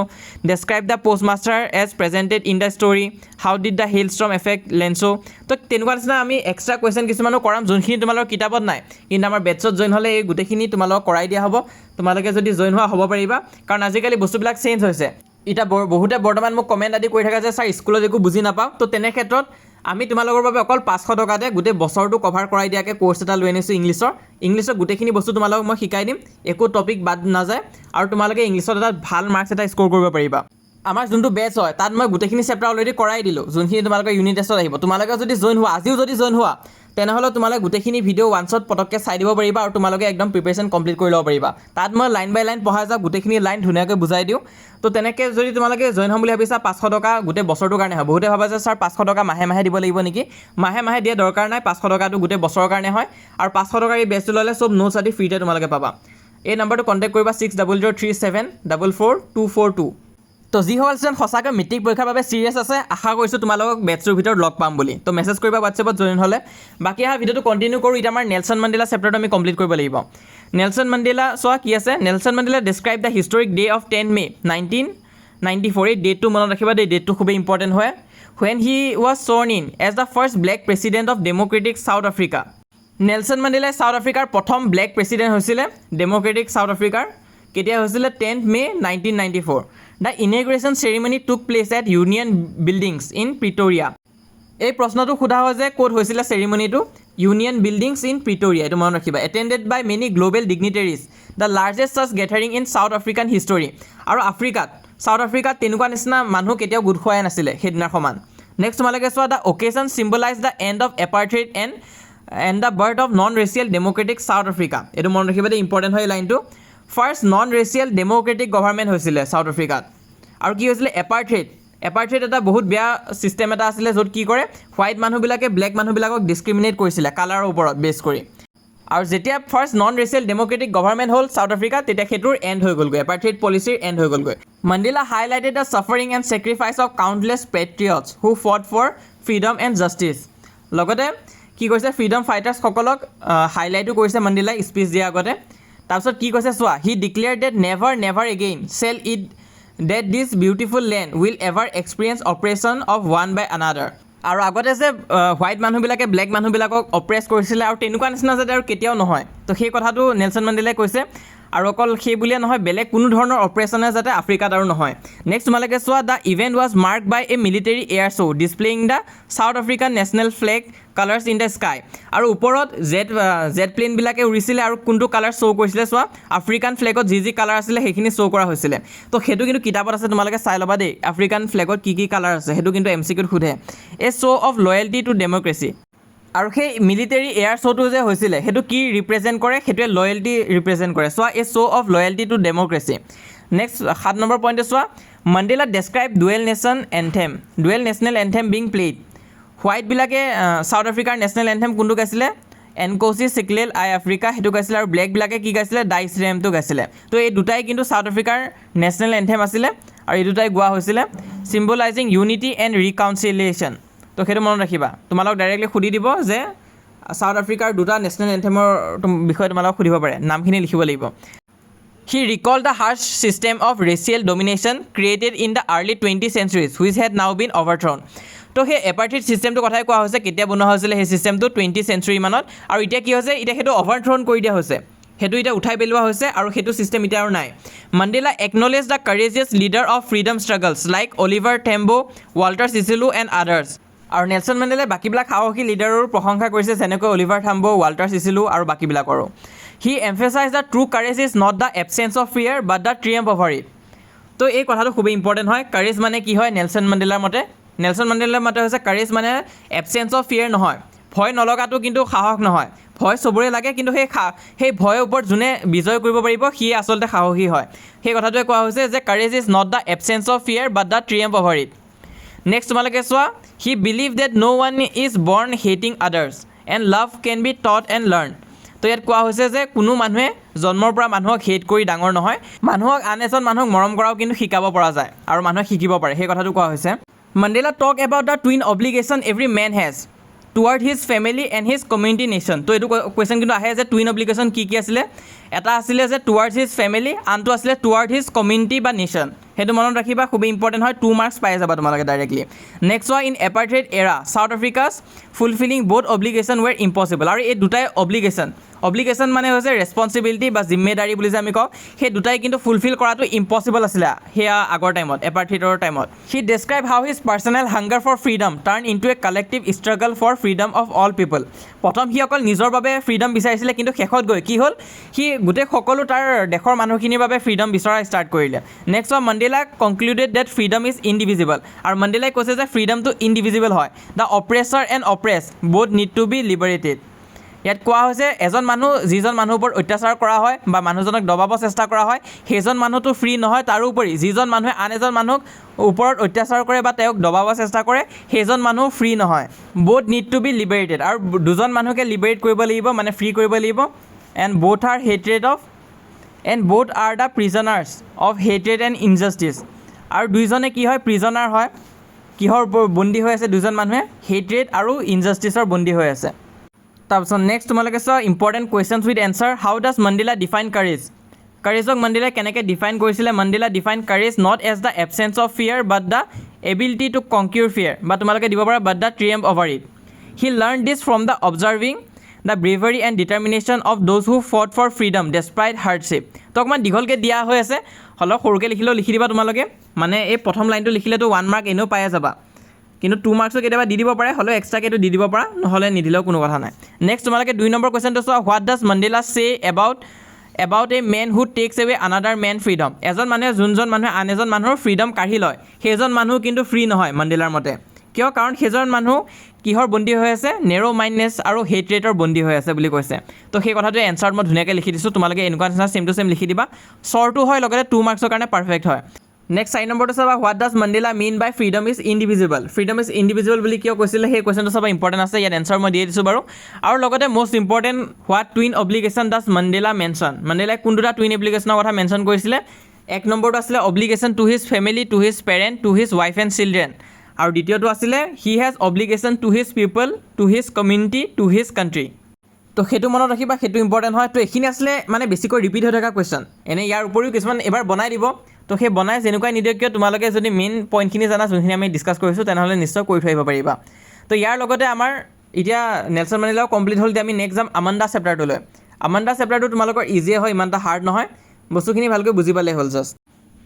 describe the post master as presented in the story how did the hail storm affect Lencho তো তেনেকুৱা নিচিনা আমি এক্সট্ৰা কুৱেশ্যন কিছুমানো কৰাম যোনখিনি তোমালোকৰ কিতাপত নাই কিন্তু আমাৰ বেটছত জইন হ'লে এই গোটেইখিনি তোমালোকক কৰাই দিয়া হ'ব তোমালোকে যদি জইন হোৱা হ'ব পাৰিবা কাৰণ আজিকালি বস্তুবিলাক চেঞ্জ হৈছে এতিয়া বহুতে বৰ্তমান মোক কমেণ্ট আদি কৰি থাকে যে ছাৰ স্কুলত একো বুজি নাপাওঁ তো তেনে ক্ষেত্ৰত আমি তোমালোকৰ বাবে অকল 500 টকাতে গোটেই বছৰটো কভাৰ কৰাই দিয়াকৈ কোৰ্ছ এটা লৈ আনিছোঁ ইংলিছৰ গোটেইখিনি বস্তু তোমালোকক মই শিকাই দিম একো টপিক বাদ নাযায় আৰু তোমালোকে ইংলিছত এটা ভাল মাৰ্কছ এটা স্ক'ৰ কৰিব পাৰিবা আমাৰ যোনটো বেটছ হয় তাত মই গোটেইখিনি চেপ্টাৰ অলৰেডি কৰাই দিলোঁ যোনখিনি তোমালোকৰ ইউনিট টেষ্টত আহিব তোমালোকে যদি জইন হোৱা আজিও যদি জইন হোৱা তেনেহ'লে তোমালোকে গোটেইখিনি ভিডিঅ' ওৱান শ্বট পটককৈ চাই দিব পাৰিবা আৰু তোমালোকে একদম প্ৰিপেৰেশ্যন কমপ্লিট কৰি ল'ব পাৰিবা তাত মই লাইন বাই লাইন পঢ়াই যাওঁ গোটেইখিনি লাইন ধুনীয়াকৈ বুজাই দিওঁ তো তেনেকৈ যদি তোমালোকে জইন হ'ম বুলি ভাবিছা 500 টকা গোটেই বছৰটোৰ কাৰণে হয় বহুতে ভাবে যে ছাৰ 500 টকা মাহে মাহে দিব লাগিব নেকি মাহে দিয়া দৰকাৰ নাই 500 টকাটো গোটেই বছৰৰ কাৰণে হয় আৰু 500 টকাৰ এই বেচটো ল'লে চব নোটছ আদি ফ্ৰীতে তোমালোকে পাবা এই নম্বৰটো কণ্টেক্ট কৰিবা 6003744242 তো যিসকল ষ্টুডেণ্ট সঁচাকৈ মেট্ৰিক পৰীক্ষাৰ বাবে চিৰিয়াছ আছে আশা কৰিছোঁ তোমালোকক বেটছৰ ভিতৰত লগ পাম বুলি তো মেছেজ কৰিবা হোৱাটছএপত জইন হ'লে বাকী অহা ভিডিঅ'টো কণ্টিনিউ কৰোঁ এতিয়া আমাৰ নেলছন মেণ্ডেলা চেপ্টাৰটো আমি কমপ্লিট কৰিব লাগিব নেলছন মেণ্ডেলা চোৱা কি আছে Nelson Mandela describe the historic day of 10 May 1994 এই ডেটটো মনত ৰাখিবা দেই ডেটটো খুবেই ইম্পৰ্টেণ্ট হয় when he was sworn in as the first black president of democratic South Africa Nelson মেণ্ডেলাই চাউথ আফ্ৰিকাৰ প্ৰথম ব্লেক প্ৰেছিডেণ্ট হৈছিলে ডেম'ক্ৰেটিক চাউথ আফ্ৰিকাৰ কেতিয়া হৈছিলে 10 May 1994 the inauguration ceremony took place at Union Buildings in Pretoria এই প্ৰশ্নটো সোধা হয় যে ক'ত হৈছিলে চেৰিমনিটো ইউনিয়ন বিল্ডিংছ ইন প্ৰিটৰিয়া এইটো মনত ৰাখিবা attended by many global dignitaries the largest church gathering in South African history আৰু চাউথ আফ্ৰিকাত তেনেকুৱা নিচিনা মানুহ কেতিয়াও গোট খোৱাই নাছিলে সেইদিনাৰ সমান নেক্সট তোমালোকে চোৱা the occasion symbolize the end of apartheid and the birth of non racial democratic South Africa এইটো মনত ৰাখিবা দেই ইম্পৰ্টেণ্ট হয় এই লাইনটো first non racial democratic government হৈছিলে চাউথ আফ্ৰিকাত আৰু কি হৈছিলে এপাৰ্থেইড এটা বহুত বেয়া ছিষ্টেম এটা আছিলে য'ত কি কৰে হোৱাইট মানুহবিলাকে ব্লেক মানুহবিলাকক ডিছক্ৰিমিনেট কৰিছিলে কালাৰৰ ওপৰত বেছ কৰি আৰু যেতিয়া first non racial democratic government হ'ল চাউথ আফ্ৰিকা তেতিয়া সেইটোৰ এণ্ড হৈ গ'লগৈ এপাৰ্থেইড পলিচিৰ এণ্ড হৈ গ'লগৈ Mandela highlighted the suffering and sacrifice of countless patriots who fought for freedom and justice লগতে কি কৈছে ফ্ৰীডম ফাইটাৰ্ছসকলক হাইলাইটো কৰিছে মেণ্ডেলাই স্পীচ দিয়াৰ আগতে তাৰপিছত কি কৈছে চোৱা he declare that never again shall it that this beautiful land will ever experience oppression of one by another আৰু আগতে যে হোৱাইট মানুহবিলাকে ব্লেক মানুহবিলাকক অপ্ৰেছ কৰিছিলে আৰু তেনেকুৱা নিচিনা যাতে আৰু কেতিয়াও নহয় তো সেই কথাটো নেলছন মেণ্ডেলাই কৈছে আৰু অকল সেই বুলিয়ে নহয় বেলেগ কোনো ধৰণৰ অপাৰেশ্যনে যাতে আফ্ৰিকাত আৰু নহয় নেক্সট তোমালোকে চোৱা the event was mark by a military air show' displaying the South African national flag colours in the sky আৰু ওপৰত জেট প্লেইনবিলাকে উৰিছিলে আৰু কোনটো কালাৰ শ্ব' কৰিছিলে চোৱা আফ্ৰিকান ফ্লেগত যি কালাৰ আছিলে সেইখিনি শ্ব' কৰা হৈছিলে তো সেইটো কিন্তু কিতাপত আছে তোমালোকে চাই ল'বা দেই আফ্ৰিকান ফ্লেগত কি কালাৰ আছে সেইটো কিন্তু MCQত সোধে এ show' of loyalty to democracy আৰু সেই মিলিটেৰী এয়াৰ শ্ব'টো যে হৈছিলে সেইটো কি ৰিপ্ৰেজেণ্ট কৰে সেইটোৱে লয়েলটি ৰিপ্ৰেজেণ্ট কৰে চোৱা a show' of loyalty to democracy next 7 number পইণ্টে চোৱা Mandela describe dual national anthem being played হোৱাইটবিলাকে চাউথ আফ্ৰিকাৰ নেশ্যনেল এন্থেম কোনটো গাইছিলে এনক'চি চিকলেল আই আফ্ৰিকা সেইটো গাইছিলে আৰু ব্লেকবিলাকে কি গাইছিলে ডাইচ ৰেমটো গাইছিলে তো এই দুটাই কিন্তু চাউথ আফ্ৰিকাৰ নেশ্যনেল এন্থেম আছিলে আৰু এই দুটাই গোৱা হৈছিলে চিম্বলাইজিং ইউনিটি এণ্ড ৰিকাউঞ্চিলিয়েশ্যন তো সেইটো মনত ৰাখিবা তোমালোক ডাইৰেক্টলি সুধি দিব যে চাউথ আফ্ৰিকাৰ দুটা নেশ্যনেল এন্থেমৰ বিষয়ে তোমালোকক সুধিব পাৰে নামখিনি লিখিব লাগিব He recalled the harsh system of racial domination created in the early 20th centuries, which had now been overthrown. তো সেই এপাৰ্থিড ছিষ্টেমটো কথাই কোৱা হৈছে কেতিয়া বনোৱা হৈছিলে সেই ছিষ্টেমটো 20th চেঞ্চুৰী মানত আৰু এতিয়া কি হৈছে এতিয়া সেইটো অভাৰথ্ৰন কৰি দিয়া হৈছে সেইটো এতিয়া উঠাই পেলোৱা হৈছে আৰু সেইটো ছিষ্টেম এতিয়া আৰু নাই Mandela acknowledge the courageous leaders of freedom struggles like Oliver Tambo Walter Sisulu and others আৰু নেলছন মেণ্ডেলাই বাকীবিলাক সাহসী লিডাৰৰ প্ৰশংসা কৰিছে যেনেকৈ অলিভাৰ টেম্বো ৱাল্টাৰ চিচিলু আৰু বাকীবিলাকৰো he emphasize the true courage is not the absence of fear but the triumph over it তো এই কথাটো খুবেই ইম্পৰ্টেণ্ট হয় কাৰেজ মানে কি হয় নেলছন মেণ্ডেলাৰ মতে হৈছে কাৰেজ মানে এবচেঞ্চ অফ ফিয়াৰ নহয় ভয় নলগাটো কিন্তু সাহস নহয় ভয় চবৰে লাগে কিন্তু সেই ভয়ৰ ওপৰত যোনে বিজয় কৰিব পাৰিব সি আচলতে সাহসী হয় সেই কথাটোৱে কোৱা হৈছে যে courage is not the absence of fear but the triumph over it next তোমালোকে চোৱা he believe that no' one is born hating others and love can be taught and learn তো ইয়াত কোৱা হৈছে যে কোনো মানুহে জন্মৰ পৰা মানুহক হেট কৰি ডাঙৰ নহয় মানুহক আন এজন মানুহক মৰম কৰাও কিন্তু শিকাব পৰা যায় আৰু মানুহে শিকিব পাৰে সেই কথাটো কোৱা হৈছে Mandela talk about the twin obligation every man has toward his family and his community nation তো এইটো কুৱেশ্যন কিন্তু আহে যে টুইন অব্লিগেশ্যন কি আছিলে এটা আছিলে যে টুৱাৰ্ডছ হিজ ফেমিলি আনটো আছিলে টুৱাৰ্ড হিজ কমিউনিটি বা নেশ্যন সেইটো মনত ৰাখিবা খুবেই ইম্পৰ্টেণ্ট হয় 2 মাৰ্কছ পাই যাবা তোমালোকে ডাইৰেক্টলি নেক্সট হয় in apartheid era South Africa's fulfilling both obligation were impossible আৰু এই দুটাই অব্লিগেশ্যন মানে হৈছে ৰেছপনচিবিলিটি বা জিম্মেদাৰী বুলি যে আমি কওঁ সেই দুটাই কিন্তু ফুলফিল কৰাটো ইম্পচিবল আছিলে সেয়া আগৰ টাইমত এপাৰ্থেইডৰ টাইমত he describe how his personal hunger for freedom turn into a collective struggle for freedom of all people প্ৰথম সি অকল নিজৰ বাবে ফ্ৰীডম বিচাৰিছিলে কিন্তু শেষত গৈ কি হ'ল সি গোটেই সকলো তাৰ দেশৰ মানুহখিনিৰ বাবে ফ্ৰীডম বিচৰা ষ্টাৰ্ট কৰিলে নেক্সট হয় Mandela concluded that freedom is indivisible আৰু মাণ্ডেলাই কৈছে যে ফ্ৰীডমটো ইণ্ডিভিজিবল হয় the oppressor and oppressed both need to be liberated ইয়াত কোৱা হৈছে এজন মানুহ যিজন মানুহৰ ওপৰত অত্যাচাৰ কৰা হয় বা মানুহজনক দবাব চেষ্টা কৰা হয় সেইজন মানুহটো ফ্ৰী নহয় তাৰোপৰি যিজন মানুহে আন এজন মানুহক ওপৰত অত্যাচাৰ কৰে বা তেওঁক দবাব চেষ্টা কৰে সেইজন মানুহ ফ্ৰী নহয় বোথ নিড টু বি লিবাৰেটেড আৰু দুজন মানুহকে লিবাৰেট কৰিব লাগিব মানে ফ্ৰী কৰিব লাগিব and both are the prisoners of hatred and injustice আৰু দুইজনে কি হয় প্ৰিজনাৰ হয় কিহৰ বন্দী হৈ আছে দুজন মানুহে হেট্ৰেড আৰু ইনজাষ্টিছৰ বন্দী হৈ আছে তাৰপিছত নেক্সট তোমালোকে চোৱা important questions with answer how does Mandela define কাৰেজক মাণ্ডেলাই কেনেকৈ ডিফাইন কৰিছিলে Mandela define courage not as the absence of fear but the ability to conquer fear বা তোমালোকে দিব পাৰা but the triumph over it he learn this from the observing the bravery and determination of those who fought for freedom despite hardship তো অকণমান দীঘলকৈ দিয়া হৈ আছে হ'লেও সৰুকৈ লিখিলেও লিখি দিবা তোমালোকে মানে এই প্ৰথম লাইনটো লিখিলেতো 1 মাৰ্ক এনেও পাই যাবা কিন্তু 2 মাৰ্কছো কেতিয়াবা দি দিব পাৰে হ'লেও এক্সট্ৰাকৈ এইটো দি দিব পৰা নহ'লে নিদিলেও কোনো কথা নাই নেক্সট তোমালোকে 2 নম্বৰ কুৱেশ্যনটো চোৱা what does Mandela say about a man who takes away another man freedom এজন মানুহে যোনজন মানুহে আন এজন মানুহৰ ফ্ৰীডম কাঢ়ি লয় সেইজন মানুহ কিন্তু ফ্ৰী নহয় মাণ্ডেলাৰ মতে কিয় কাৰণ সেইজন মানুহ কিহৰ বন্দী হৈ আছে নেৰ' মাইণ্ডনেছ আৰু হেট্ৰেটৰ বন্দী হৈ আছে বুলি কৈছে তো সেই কথাটোৱে এনচাৰত মই ধুনীয়াকৈ লিখি দিছোঁ তোমালোকে এনেকুৱা নিচিনা ছেম টু ছেম লিখি দিবা শ্বৰ্টো হয় লগতে 2 মাৰ্কছৰ কাৰণে পাৰফেক্ট হয় নেক্সট 4 নম্বৰটো চাবা what does Mandela mean by freedom is indivisible বুলি কিয় কৈছিলে সেই কুৱেশ্যনটো চাবা ইম্পৰ্টেণ্ট আছে ইয়াত এনচাৰ মই দিয়ে দিছোঁ বাৰু আৰু লগতে most important what twin obligation does Mandela mention মাণ্ডেলাই কোন দুটা টুইন অব্লিগেশ্যনৰ কথা মেনশ্যন কৰিছিলে 1 নম্বৰটো আছিলে obligation to his family to his parent to his wife and children আৰু দ্বিতীয়টো আছিলে he has obligation to his people to his community to his country তো সেইটো মনত ৰাখিবা সেইটো ইম্পৰ্টেণ্ট হয় তো এইখিনি আছিলে মানে বেছিকৈ ৰিপিট হৈ থকা কুৱেশ্যন এনেই ইয়াৰ উপৰিও কিছুমান এবাৰ বনাই দিব তো সেই বনাই যেনেকুৱাই নিদিয়ক কিয় তোমালোকে যদি মেইন পইণ্টখিনি জানা যোনখিনি আমি ডিছকাছ কৰিছোঁ তেনেহ'লে নিশ্চয় কৰি থৈ আহিব পাৰিবা তো ইয়াৰ লগতে আমাৰ এতিয়া নেলছন মেণ্ডেলাও কমপ্লিট হ'ল এতিয়া আমি নেক্সট যাম আমাণ্ডা চেপ্টাৰটোলৈ আমাণ্ডা চেপ্টাৰটো তোমালোকৰ ইজিয়ে হয় ইমান এটা হাৰ্ড নহয় বস্তুখিনি ভালকৈ বুজি পালে হ'ল জাষ্ট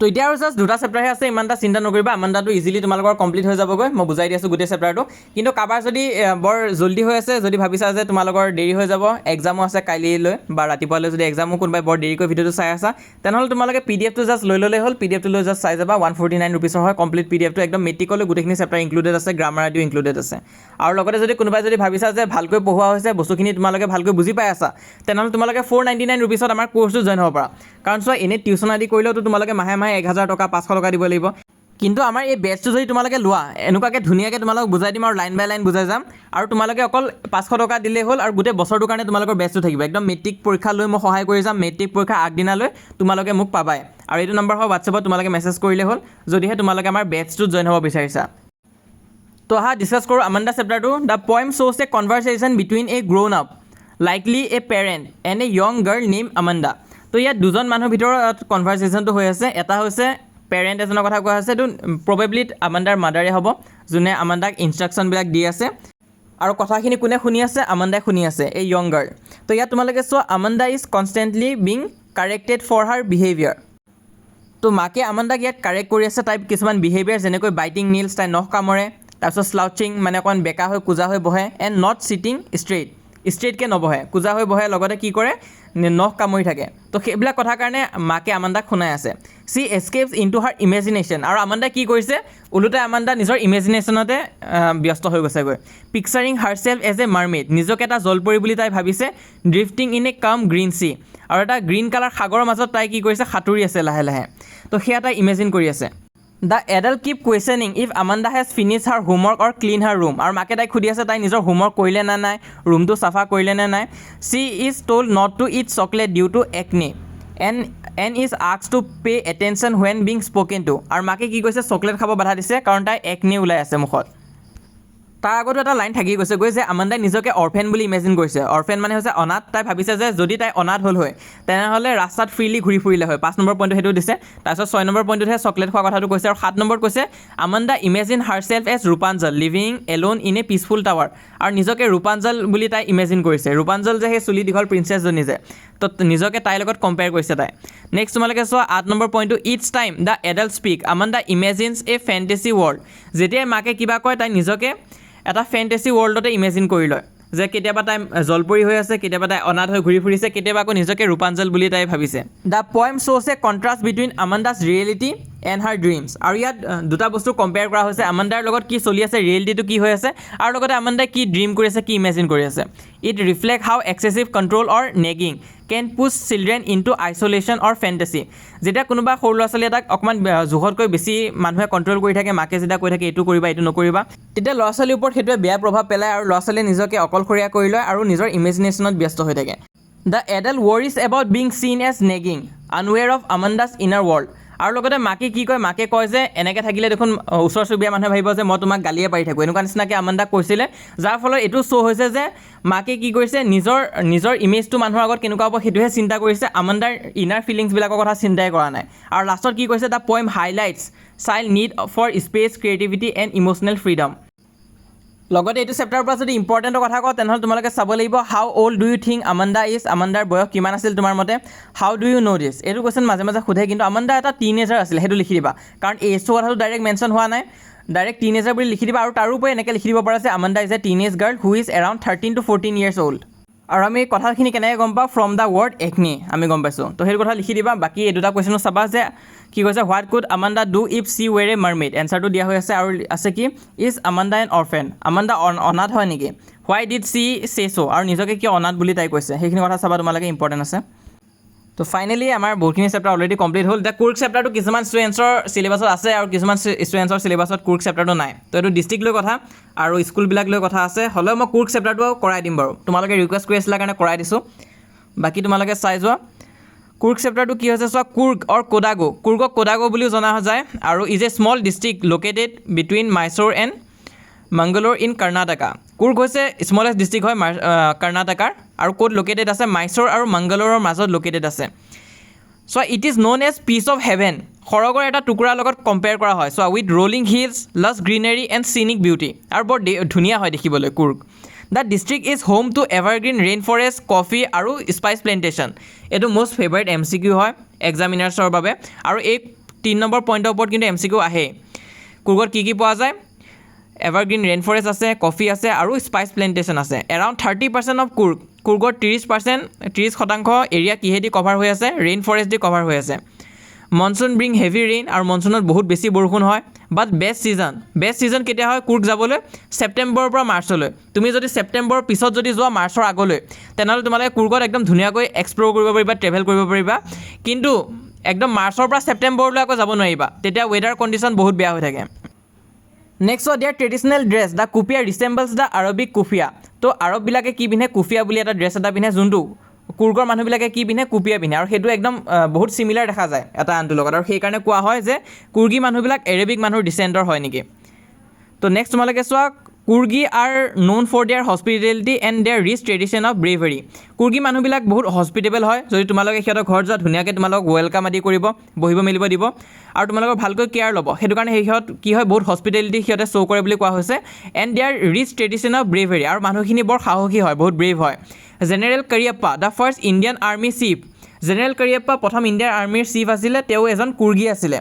তো এতিয়া আৰু জাষ্ট 2টা চেপ্টাৰহে আছে ইমান এটা চিন্তা নকৰিবা আমাণ্ডাটো ইজিলি তোমালোকৰ কমপ্লিট হৈ যাবগৈ মই বুজাই দি আছোঁ গোটেই চেপ্টাৰটো কিন্তু কাৰোবাৰ যদি বৰ জল্দি হৈ আছে যদি ভাবিছা যে তোমালোকৰ দেৰি হৈ যাব এক্সামো আছে কাইলৈ বা ৰাতিপুৱালৈ যদি এক্সামো কোনোবাই বৰ দেৰিকৈ ভিডিঅ'টো চাই আছা তেনেহ'লে তোমালোকে পিডিএফটো জাষ্ট লৈ ল'লেই হ'ল পিডিএফটো লৈ জাষ্ট চাই যাবা 149 ৰুপিছৰ হয় কমপ্লিট পিডিএফটো একদম মেট্ৰিকলৈ গোটেইখিনি চেপ্টাৰ ইনক্লুডেড আছে গ্ৰামাৰ আদিও ইনক্লুডেড আছে আৰু লগতে যদি কোনোবাই যদি ভাবিছা যে ভালকৈ পঢ়োৱা হৈছে বস্তুখিনি তোমালোকে ভালকৈ বুজি পাই আছা তেনেহ'লে তোমালোকে 499 ৰুপিছত আমাৰ কোৰ্চটো জইন হ'ব পাৰা কাৰণ চোৱা এনেই টিউশ্যন আদি কৰিলেওতো তোমালোকে মাহে 1000 টকা 500 টকা দিব লাগিব কিন্তু আমাৰ এই বেচটো যদি তোমালোকে লোৱা এনেকুৱাকৈ ধুনীয়াকৈ তোমালোকক বুজাই দিম আৰু লাইন বাই লাইন বুজাই যাম আৰু তোমালোকে অকল 500 টকা দিলেই হ'ল আৰু গোটেই বছৰটোৰ কাৰণে তোমালোকৰ বেচটো থাকিব একদম মেট্ৰিক পৰীক্ষা লৈ মই সহায় কৰি যাম মেট্ৰিক পৰীক্ষা আগদিনালৈ তোমালোকে মোক পাবাই আৰু এইটো নম্বৰ হয় হোৱাটছএপত তোমালোকে মেছেজ কৰিলে হ'ল যদিহে তোমালোকে আমাৰ বেচটোত জইন হ'ব বিচাৰিছা তো আহা ডিছকাছ কৰোঁ আমাণ্ডা চেপ্টাৰটো দ্য পয়েম শ্ব'জ a conversation between a grown up likely a parent and a young girl name Amanda তো ইয়াত দুজন মানুহৰ ভিতৰত কনভাৰচেশ্যনটো হৈ আছে এটা হৈছে পেৰেণ্ট এজনৰ কথা কোৱা হৈছে এইটো প্ৰবেবলি আমাণ্ডাৰ মাদাৰে হ'ব যোনে আমাণ্ডাক ইনষ্ট্ৰাকশ্যনবিলাক দি আছে আৰু কথাখিনি কোনে শুনি আছে আমাণ্ডাই শুনি আছে এই য়ং গাৰ্ল তো ইয়াত তোমালোকে চোৱা Amanda is constantly being corrected for her behaviour তো মাকে আমাণ্ডাক ইয়াত কাৰেক্ট কৰি আছে তাই কিছুমান বিহেভিয়াৰ যেনেকৈ বাইটিং নীলছ তাই নখ কামৰে তাৰপিছত স্লাউচিং মানে অকণমান বেকা হৈ কোজা হৈ বহে এণ্ড নট চিটিং ষ্ট্ৰেইটকৈ নবহে কোজা হৈ বহে লগতে কি কৰে নখ কামুৰি থাকে তো সেইবিলাক কথাৰ কাৰণে মাকে আমাণ্ডাক শুনাই আছে চি এস্কেপছ ইনটু হাৰ ইমেজিনেশ্যন আৰু আমাণ্ডাই কি কৰিছে ওলোটাই আমাণ্ডা নিজৰ ইমেজিনেশ্যনতে ব্যস্ত হৈ গৈছেগৈ পিকচাৰিং হাৰছেল্ফ এজ এ মাৰমেড নিজকে এটা জলপৰি বুলি তাই ভাবিছে ড্ৰিফটিং ইন এ কাম গ্ৰীণ চি আৰু এটা গ্ৰীণ কালাৰ সাগৰৰ মাজত তাই কি কৰিছে সাঁতুৰি আছে লাহে লাহে তো সেয়া তাই ইমেজিন কৰি আছে the adult keep questioning if Amanda has finish her homework or clean her room আৰু মাকে তাইক সুধি আছে তাই নিজৰ হোমৱৰ্ক কৰিলে নে নাই ৰুমটো চাফা কৰিলে নে নাই she is told not to eat chocolate due to acne and is asks to pay attention when being spoken to আৰু মাকে কি কৈছে চকলেট খাব বাধা দিছে কাৰণ তাই একনি ওলাই আছে মুখত তাৰ আগতো এটা লাইন থাকি গৈছেগৈ যে আমাণ্ডাই নিজকে অৰফেন বুলি ইমেজিন কৰিছে অৰফেন মানে হৈছে অনাথ তাই ভাবিছে যে যদি তাই অনাথ হ'ল হয় তেনেহ'লে ৰাস্তাত ফ্ৰীলি ঘূৰি ফুৰিলে হয় 5 নম্বৰ পইণ্টটো সেইটো দিছে তাৰপিছত 6 নম্বৰ পইণ্টটোতহে চকলেট খোৱা কথাটো কৈছে আৰু 7 নম্বৰত কৈছে Amanda imagine herself as Rapunzel living alone in a peaceful tower আৰু নিজকে ৰূপাঞ্জল বুলি তাই ইমেজিন কৰিছে ৰূপাঞ্জল যে সেই চুলি দীঘল প্ৰিন্সেছজনী যে তো নিজকে তাইৰ লগত কম্পেয়াৰ কৰিছে তাই নেক্সট তোমালোকে চোৱা 8 নম্বৰ পইণ্টটো it's time the adult speak Amanda imagines a fantasy world যেতিয়াই মাকে কিবা কয় তাই নিজকে এটা ফেণ্টেচি ৱৰ্ল্ডতে ইমেজিন কৰি লয় যে কেতিয়াবা তাই জলপৰি হৈ আছে কেতিয়াবা তাই অনাথ হৈ ঘূৰি ফুৰিছে কেতিয়াবা আকৌ নিজকে ৰূপাঞ্জল বুলি তাই ভাবিছে দ্য পয়েম শ্ব'জ a contrast between Amanda's reality and her dreams আৰু ইয়াত দুটা বস্তু কম্পেয়াৰ কৰা হৈছে আমাণ্ডাৰ লগত কি চলি আছে ৰিয়েলিটিটো কি হৈ আছে আৰু লগতে আমাণ্ডাই কি ড্ৰিম কৰি আছে কি ইমেজিন কৰি আছে it reflect how excessive control or nagging can push children into isolation or fantasy যেতিয়া কোনোবা সৰু ল'ৰা ছোৱালী এটাক অকণমান জোখতকৈ বেছি মানুহে কণ্ট্ৰল কৰি থাকে মাকে যেতিয়া কৈ থাকে এইটো কৰিবা এইটো নকৰিবা তেতিয়া ল'ৰা ছোৱালীৰ ওপৰত সেইটোৱে বেয়া প্ৰভাৱ পেলায় আৰু ল'ৰা ছোৱালীয়ে নিজকে অকলশৰীয়া কৰি লয় আৰু নিজৰ ইমেজিনেশ্যনত ব্যস্ত হৈ থাকে দ্য এডাল্ট ৱৰিজ এবাউট বিং চিন এজ নেগিং আনৱেৰ অফ আমাণ্ডাছ ইনাৰ ৱৰ্ল্ড আৰু লগতে মাকে কি কয় মাকে কয় যে এনেকৈ থাকিলে দেখোন ওচৰ চুবুৰীয়া মানুহে ভাবিব যে মই তোমাক গালিয়ে পাৰি থাকোঁ এনেকুৱা নিচিনাকৈ আমাণ্ডাক কৈছিলে যাৰ ফলত এইটো শ্ব' হৈছে যে মাকে কি কৰিছে নিজৰ ইমেজটো মানুহৰ আগত কেনেকুৱা হ'ব সেইটোহে চিন্তা কৰিছে আমাণ্ডাৰ ইনাৰ ফিলিংছবিলাকৰ কথা চিন্তাই কৰা নাই আৰু লাষ্টত কি কৈছে the poem highlights child need for space creativity and emotional freedom লগতে এইটো চেপ্টাৰৰ পৰা যদি ইম্পৰ্টেণ্টৰ কথা কওঁ তেনেহ'লে তোমালোকে চাব লাগিব how old do you think Amanda is আমাণ্ডাৰ বয়স কিমান আছিল তোমাৰ মতে হাউ ডু ইউ ন' দিছ এইটো কুৱেশ্যন মাজে মাজে সোধে কিন্তু আমাণ্ডা এটা টিনেজাৰ আছিলে সেইটো লিখি দিবা কাৰণ এইজৰ কথাটো ডাইৰেক্ট মেনশ্যন হোৱা নাই ডাইৰেক্ট টিনেজাৰ বুলি লিখি দিবা আৰু তাৰোপৰি এনেকৈ লিখি দিব পৰা যে Amanda is a teenage girl who is around 13 to 14 years old আৰু আমি কথাখিনি কেনেকৈ গম পাওঁ ফ্ৰম দ্য ৱৰ্ড একনি আমি গম পাইছোঁ তো সেইটো কথা লিখি দিবা বাকী এই দুটা কুৱেশ্যনো চাবা যে কি কৈছে what could Amanda do if she were a mermaid এনচাৰটো দিয়া হৈ আছে আৰু আছে কি is Amanda an orphan Amanda অনাথ হয় নেকি হোৱাই ডিড চি চে চ' আৰু নিজকে কিয় অনাথ বুলি তাই কৈছে সেইখিনি কথা চাবা তোমালোকে ইম্পৰ্টেণ্ট আছে তো ফাইনেলি আমাৰ বহুতখিনি চেপ্টাৰ অলৰেডি কমপ্লিট হ'ল এতিয়া কুৰ্ক চেপ্টাৰটো কিছুমান ষ্টুডেণ্টছৰ চিলেবাছত আছে আৰু কিছুমান ষ্টুডেণ্টছৰ চিলেবাছত কুৰ্ক চেপ্টাৰটো নাই তো এইটো ডিষ্ট্ৰিক্ট লৈ কথা আৰু স্কুলবিলাক লৈ কথা আছে হ'লেও মই কুৰ্ক চেপ্টাৰটো কৰাই দিম বাৰু তোমালোকে ৰিকুৱেষ্ট কৰি আছিলা কাৰণে কৰাই দিছোঁ বাকী তোমালোকে চাই যোৱা কুৰ্ক চেপ্টাৰটো কি হৈছে চোৱা কুৰ্গ অৰ কোডাগো কুৰ্গক কোডাগো বুলিও জনা যায় আৰু is a small district located between Mysuru and Mangalore in Karnataka Coorg হৈছে স্মলেষ্ট ডিষ্ট্ৰিক্ট হয় কৰ্ণাটকাৰ আৰু ক'ত লোকেটেড আছে মাইচুৰ আৰু মাংগালোৰৰ মাজত লোকেটেড আছে so' it is known as piece of heaven সৰগৰ এটা টুকুৰাৰ লগত কম্পেয়াৰ কৰা হয় so' with rolling hills lush greenery and scenic beauty আৰু বৰ ধুনীয়া হয় দেখিবলৈ Coorg the district is home to evergreen rain forest coffee আৰু স্পাইচ প্লেণ্টেশ্যন এইটো মষ্ট ফেভাৰিট MCQ হয় এক্সামিনাৰ্ছৰ বাবে আৰু এই 3 নম্বৰ পইণ্টৰ ওপৰত কিন্তু MCQ আহে কুৰ্গত কি কি পোৱা যায় এভাৰগ্ৰীণ ৰেইন ফৰেষ্ট আছে কফি আছে আৰু স্পাইচ প্লেণ্টেশ্যন আছে এৰাউণ্ড 30% অফ কুৰ্গত 30% এৰিয়া কিহেদি কভাৰ হৈ আছে ৰেইন ফৰেষ্ট দি কভাৰ হৈ আছে মনচুন ব্ৰিং হেভি ৰেইন আৰু মনচুনত বহুত বেছি বৰষুণ হয় বাট বেষ্ট ছিজন কেতিয়া হয় কুৰ্গ যাবলৈ ছেপ্টেম্বৰৰ পৰা মাৰ্চলৈ তুমি যদি ছেপ্টেম্বৰৰ পিছত যদি যোৱা মাৰ্চৰ আগলৈ তেনেহ'লে তোমালোকে কুৰ্গত একদম ধুনীয়াকৈ এক্সপ্ল'ৰ কৰিব পাৰিবা ট্ৰেভেল কৰিব পাৰিবা কিন্তু একদম মাৰ্চৰ পৰা ছেপ্টেম্বৰলৈ আকৌ যাব নোৱাৰিবা তেতিয়া ৱেডাৰ কণ্ডিশ্যন বহুত বেয়া হৈ থাকে next their traditional dress the kufiya resembles the Arabic kufiya তো আৰববিলাকে কি পিন্ধে কুফিয়া বুলি এটা ড্ৰেছ এটা পিন্ধে যোনটো কুৰ্গৰ মানুহবিলাকে কি পিন্ধে কুপিয়া পিন্ধে আৰু সেইটো একদম বহুত চিমিলাৰ দেখা যায় এটা আনটোৰ লগত আৰু সেইকাৰণে কোৱা হয় যে কুৰ্গী মানুহবিলাক এৰেবিক মানুহৰ ডিচেণ্টৰ হয় নেকি তো নেক্সট তোমালোকে চোৱা Coorgi are known for their hospitality and their rich tradition of bravery. Coorgi মানুহবিলাক বহুত হস্পিটেবল হয়। যদি তোমালোকে সিহঁতৰ ঘৰত যোৱা ধুনীয়াকৈ তোমালোকক ৱেলকাম আদি কৰিব, বহিব মেলিব দিব আৰু তোমালোকৰ ভালকৈ কেয়াৰ ল'ব। সেইটো কাৰণে সিহঁত কি হয়, বহুত হস্পিটেলিটি সিহঁতে শ্ব' কৰে বুলি কোৱা হৈছে। And their rich tradition of bravery, আৰু মানুহখিনি বৰ সাহসী হয়, বহুত ব্ৰেভ হয়। General Cariappa the first Indian army chief. General Cariappa প্ৰথম ইণ্ডিয়াৰ আৰ্মিৰ চিফ আছিলে, তেওঁ এজন কুৰ্গী আছিলে।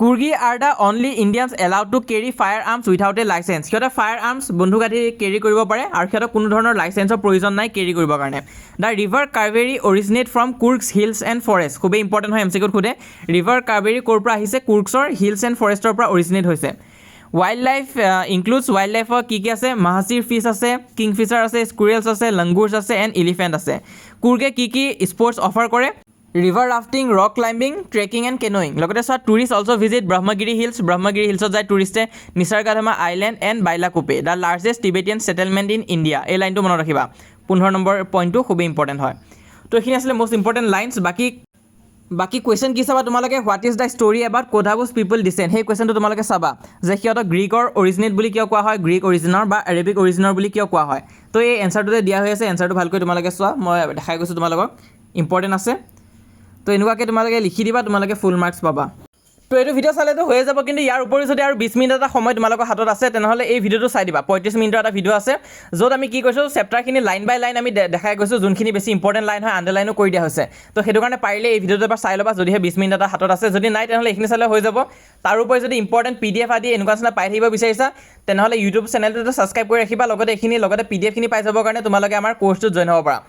Coorgi are the only Indians allowed to carry firearms without a licence. সিহঁতে ফায়াৰ আৰ্মছ বন্দুক আদি কেৰি কৰিব পাৰে আৰু সিহঁতক কোনো ধৰণৰ লাইচেঞ্চৰ প্ৰয়োজন নাই কেৰি কৰিবৰ কাৰণে। The river Cauvery originate from Coorg's hills and forest. খুবেই ইম্পৰ্টেণ্ট হয়, MCQত সোধে ৰিভাৰ কাৰ্বেৰী ক'ৰ পৰা আহিছে, কুৰ্গছৰ হিলছ এণ্ড ফৰেষ্টৰ পৰা অৰিজিনেট হৈছে। ৱাইল্ড লাইফ ইনক্লুডছ ৱাইল্ড লাইফৰ কি কি আছে, মাহাচিৰ ফিছ আছে, কিংফিচাৰ আছে, স্কুৰেলছ আছে, লংগুৰ্ছ আছে এণ্ড এলিফেণ্ট আছে। কুৰ্গে কি কি স্পৰ্টছ অফাৰ কৰে, river rafting, rock climbing, trekking and canoeing. লগতে চোৱা tourist also' visit Brahmagiri hills. Brahmagiri হিলছত যায় টুৰিষ্টে। Nisargadhama island and Bylakuppe, the largest Tibetan settlement in India. এই লাইনটো মনত ৰাখিবা, 15 নম্বৰ পইণ্টটো খুবেই ইম্পৰ্টেণ্ট হয়। তো এইখিনি আছিলে মষ্ট ইম্পৰ্টেণ্ট লাইনছ। বাকী কুৱেশ্যন কি চাবা তোমালোকে, what is the story about Kodavus people descent. সেই কুৱেশ্যনটো তোমালোকে চাবা যে সিহঁতক গ্ৰীকৰ অৰিজিনেট বুলি কিয় কোৱা হয়, গ্ৰীক অৰিজিনৰ বা এৰেবিক অৰিজিনৰ বুলি কিয় কোৱা হয়। তো এই এনচাৰটোতে দিয়া হৈ আছে, এনচাৰটো ভালকৈ তোমালোকে চোৱা, মই দেখাই গৈছোঁ তোমালোকক, ইম্পৰ্টেণ্ট আছে। তো এনেকুৱাকৈ তোমালোকে লিখি দিবা, তোমালোকে ফুল মাৰ্কছ পাবা। তো এইটো ভিডিঅ' চালেতো হৈয়ে যাব, কিন্তু ইয়াৰ উপৰিও যদি আৰু 20 মিনিট এটা সময় তোমালোকৰ হাতত আছে তেনেহ'লে এই ভিডিঅ'টো চাই দিবা। 35 মিনিটৰ এটা ভিডিঅ' আছে, য'ত আমি কি কৈছোঁ, চেপ্টাৰখিনি লাইন বাই লাইন আমি দেখাই গৈছোঁ, যোনখিনি বেছি ইম্পৰ্টেণ্ট লাইন হয় আণ্ডাৰলাইনো কৰি দিয়া হৈছে। তো সেইটো কাৰণে পাৰিলে এই ভিডিঅ'টো এবাৰ চাই ল'বা, যদিহে 20 মিনিট এটা হাতত আছে। যদি নাই তেনেহ'লে এইখিনি চালে হৈ যাব। তাৰোপৰি যদি ইম্পৰ্টেণ্ট PDF আদি এনেকুৱা নিচিনা পাই থাকিব বিচাৰিছা তেনেহ'লে ইউটিউব চেনেলটোতে ছাবস্ক্ৰাইব কৰি ৰাখিবা। লগতে PDF-খিনি পাই যাবৰ কাৰণে তোমালোকে আমাৰ কোৰ্চটোত জইন হ'ব পাৰা।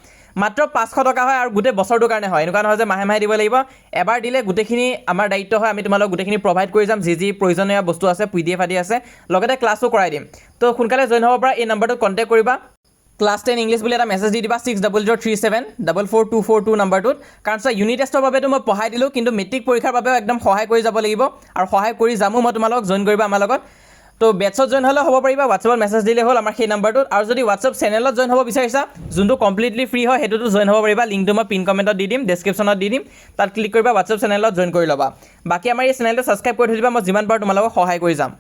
মাত্ৰ 500 টকা হয় আৰু গোটেই বছৰটোৰ কাৰণে হয়। এনেকুৱা নহয় যে মাহে মাহে দিব লাগিব, এবাৰ দিলে গোটেইখিনি আমাৰ দায়িত্ব হয়, আমি তোমালোকক গোটেইখিনি প্ৰভাইড কৰি যাম, যি প্ৰয়োজনীয় বস্তু আছে, PDF আদি আছে, লগতে ক্লাছো কৰাই দিম। তো সোনকালে জইন হ'ব পৰা, এই নাম্বাৰটোত কণ্টেক্ট কৰিবা। ক্লাছ 10 ইংলিছ বুলি এটা মেছেজ দি দিবা 6003744242 নাম্বাৰটোত। কাৰণ চোৱা, ইউনিট টেষ্টৰ বাবেতো মই পঢ়াই দিলোঁ, কিন্তু মেট্ৰিক পৰীক্ষাৰ বাবেও একদম সহায় কৰি যাব লাগিব, আৰু সহায় কৰি যামো মই তোমালোকক। জইন কৰিবা আমাৰ লগত। তো বেটছত জইন হ'লে হ'ব পাৰিবা, হোৱাটছএপত মেছেজ দিলে হ'ল আমাৰ সেই নাম্বাৰটোত। আৰু যদি হোৱাটছএপ চেনেলত জইন হ'ব বিচাৰিছা, যোনটো কমপ্লিটলি ফ্ৰী হয়, সেইটোতো জইন হ'ব পাৰিবা। লিংকটো মই পিন কমেণ্টত দি দিম, ডেছক্ৰিপশ্যনত দি দিম, তাত ক্লিক কৰিবা, হোৱাটছএপ চেনেলত জইন কৰি ল'বা। বাকী আমাৰ এই চেনেলটো ছাবস্ক্ৰাইব কৰি থৈ দিবা, মই যিমান পাৰোঁ তোমালোকক সহায় কৰি যাম।